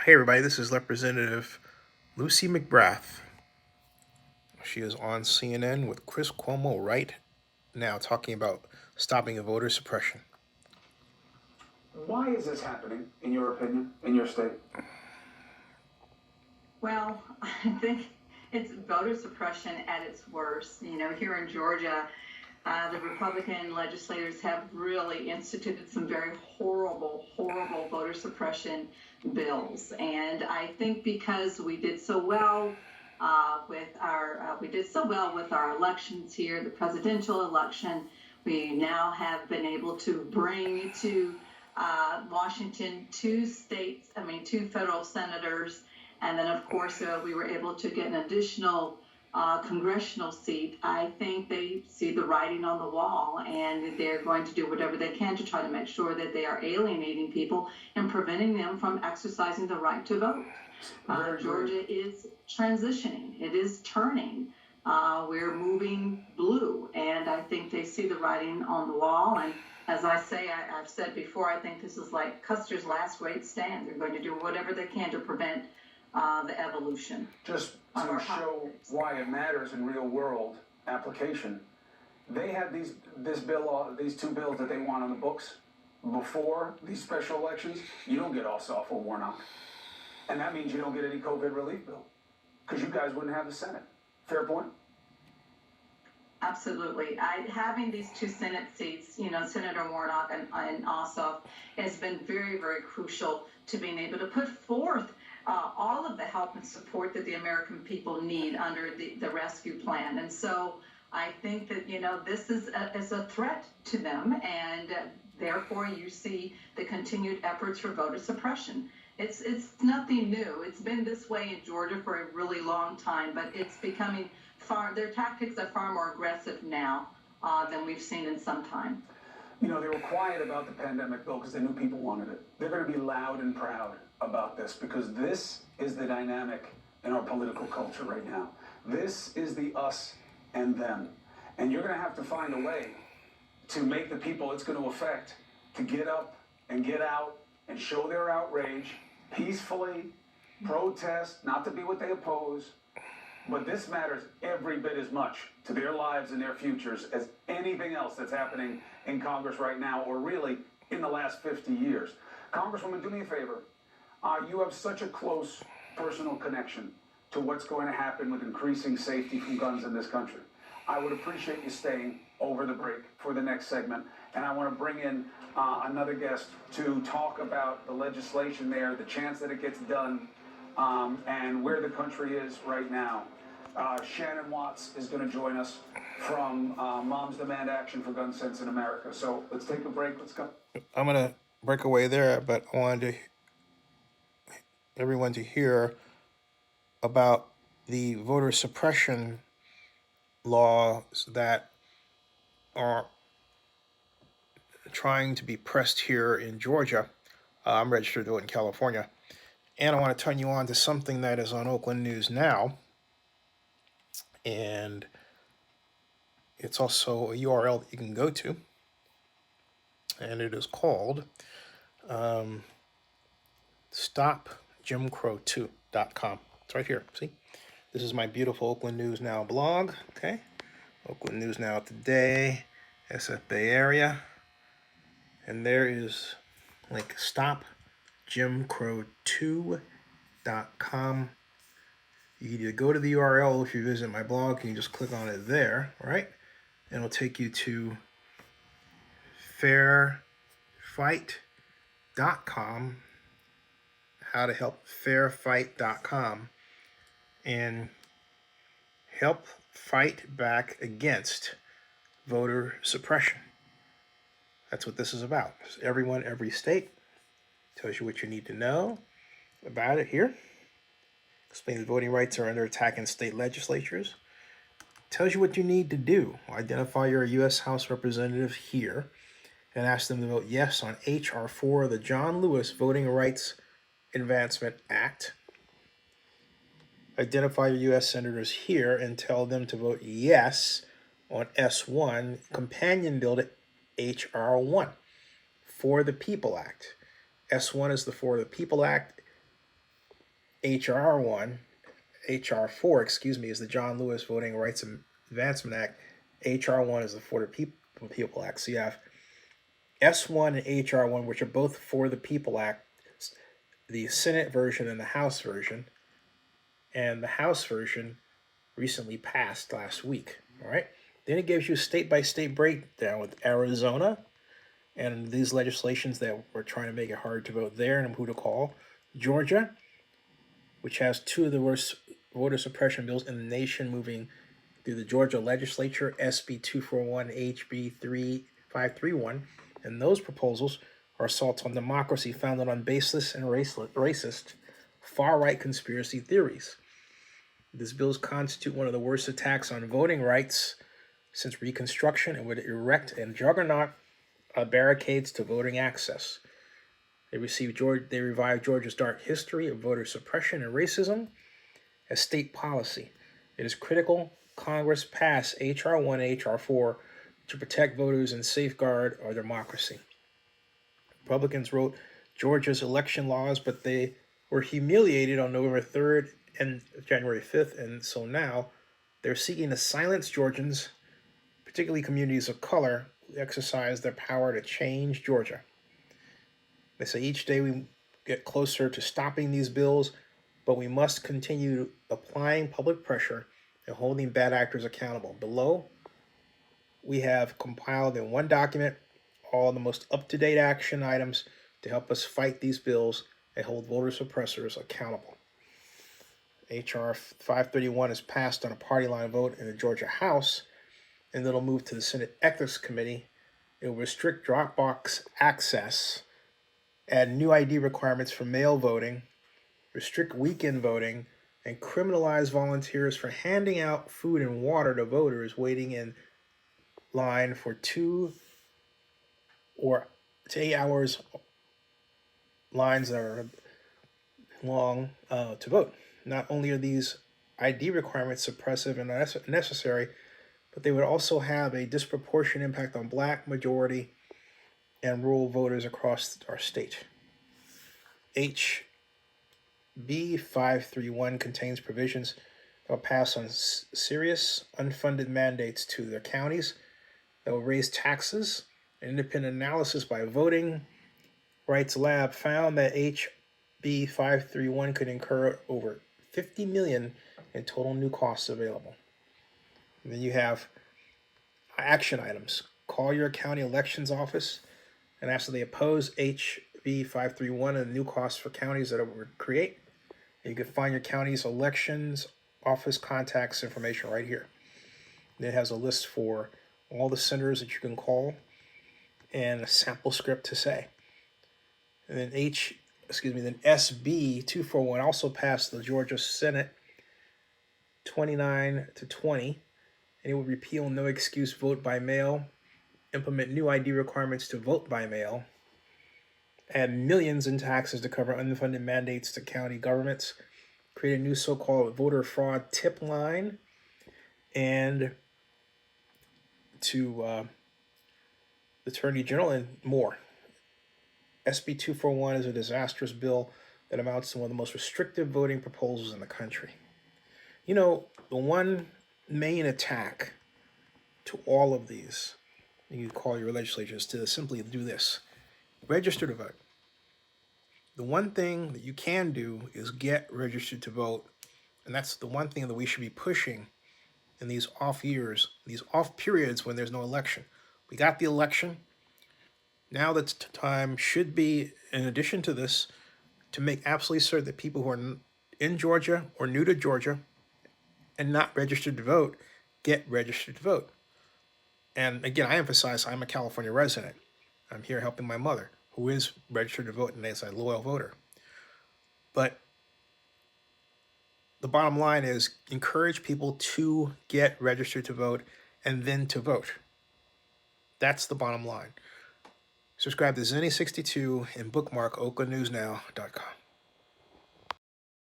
Hey everybody, this is Representative Lucy McBath. She is on CNN with Chris Cuomo right now talking about stopping voter suppression. Why is this happening, in your opinion, in your state? Well, I think it's voter suppression at its worst. Here in Georgia, the Republican legislators have really instituted some very horrible, horrible voter suppression bills. And I think because we did so well with our elections here, the presidential election, we now have been able to bring to Washington two federal senators. And then, of course, we were able to get an additional congressional seat. I think they see the writing on the wall, and they're going to do whatever they can to try to make sure that they are alienating people and preventing them from exercising the right to vote. Georgia is transitioning. It is turning. We're moving blue, and I think they see the writing on the wall. And as I've said before, I think this is like Custer's last great stand. They're going to do whatever they can to prevent the evolution. Just to show why it matters in real world application, they had these two bills that they want on the books before these special elections. You don't get Ossoff or Warnock, and that means you don't get any COVID relief bill because you guys wouldn't have the Senate. Fair point. Absolutely. Having these two Senate seats, Senator Warnock and Ossoff, has been very, very crucial to being able to put forth all of the help and support that the American people need under the rescue plan. And so I think that, this is a threat to them, and therefore you see the continued efforts for voter suppression. It's nothing new. It's been this way in Georgia for a really long time, but it's becoming their tactics are far more aggressive now than we've seen in some time. They were quiet about the pandemic bill because they knew people wanted it. They're going to be loud and proud about this because this is the dynamic in our political culture right now. This is the us and them. And you're going to have to find a way to make the people it's going to affect to get up and get out and show their outrage peacefully, protest, not to be what they oppose. But this matters every bit as much to their lives and their futures as anything else that's happening in Congress right now, or really in the last 50 years. Congresswoman, do me a favor. You have such a close personal connection to what's going to happen with increasing safety from guns in this country. I would appreciate you staying over the break for the next segment. And I want to bring in another guest to talk about the legislation there, the chance that it gets done, and where the country is right now. Shannon Watts is going to join us from Moms Demand Action for Gun Sense in America. So let's take a break. Let's go. I'm going to break away there, but I wanted everyone to hear about the voter suppression laws that are trying to be pressed here in Georgia. I'm registered to vote in California. And I want to turn you on to something that is on Oakland News Now. And it's also a URL that you can go to. And it is called StopJimCrow2.com. It's right here. See? This is my beautiful Oakland News Now blog. Okay. Oakland News Now today, SF Bay Area. And there is like StopJimCrow2.com. You can either go to the URL if you visit my blog, and you just click on it there, right? And it'll take you to fairfight.com, how to help fairfight.com, and help fight back against voter suppression. That's what this is about. Everyone, every state tells you what you need to know about it here. Explains that voting rights are under attack in state legislatures. Tells you what you need to do. Identify your U.S. House representative here and ask them to vote yes on H.R. 4, the John Lewis Voting Rights Advancement Act. Identify your U.S. senators here and tell them to vote yes on S1, companion bill to H.R. 1, For the People Act. S1 is the For the People Act. HR 4, is the John Lewis Voting Rights Advancement Act. HR 1 is the For the People Act. So you have S1 and HR 1, which are both For the People Act, the Senate version and the House version. And the House version recently passed last week. All right. Then it gives you a state-by-state breakdown with Arizona and these legislations that were trying to make it hard to vote there and who to call. Georgia, which has two of the worst voter suppression bills in the nation moving through the Georgia legislature, SB 241, HB 3531. And those proposals are assaults on democracy founded on baseless and racist far-right conspiracy theories. These bills constitute one of the worst attacks on voting rights since Reconstruction and would erect a juggernaut of barricades to voting access. They revive Georgia's dark history of voter suppression and racism as state policy. It is critical Congress pass H.R. 1 and H.R. 4 to protect voters and safeguard our democracy. Republicans wrote Georgia's election laws, but they were humiliated on November 3rd and January 5th, and so now they're seeking to silence Georgians, particularly communities of color, who exercise their power to change Georgia. They say each day we get closer to stopping these bills, but we must continue applying public pressure and holding bad actors accountable. Below, we have compiled in one document all the most up-to-date action items to help us fight these bills and hold voter suppressors accountable. H.R. 531 is passed on a party line vote in the Georgia House, and it'll move to the Senate Ethics Committee. It will restrict drop box access, add new ID requirements for mail voting, restrict weekend voting, and criminalize volunteers for handing out food and water to voters waiting in line for 2 or 8 hours lines that are long to vote. Not only are these ID requirements suppressive and necessary, but they would also have a disproportionate impact on Black, majority, and rural voters across our state. HB 531 contains provisions that will pass on serious unfunded mandates to their counties that will raise taxes. An independent analysis by Voting Rights Lab found that HB 531 could incur over $50 million in total new costs available. And then you have action items. Call your county elections office and ask that they oppose HB 531 and the new costs for counties that it would create. And you can find your county's elections office contacts information right here. And it has a list for all the senators that you can call and a sample script to say. And then SB 241 also passed the Georgia Senate 29-20, and it would repeal no excuse vote by mail, implement new ID requirements to vote by mail, add millions in taxes to cover unfunded mandates to county governments, create a new so-called voter fraud tip line, and to the Attorney General and more. SB 241 is a disastrous bill that amounts to one of the most restrictive voting proposals in the country. You know, the one main attack to all of these, you call your legislature, is to simply do this: register to vote. The one thing that you can do is get registered to vote, and that's the one thing that we should be pushing in these off years, these off periods when there's no election. We got the election. Now the time should be, in addition to this, to make absolutely certain that people who are in Georgia or new to Georgia and not registered to vote get registered to vote. And again, I emphasize I'm a California resident. I'm here helping my mother, who is registered to vote and is a loyal voter. But the bottom line is encourage people to get registered to vote and then to vote. That's the bottom line. Subscribe to Zenny62 and bookmark oaklandnewsnow.com.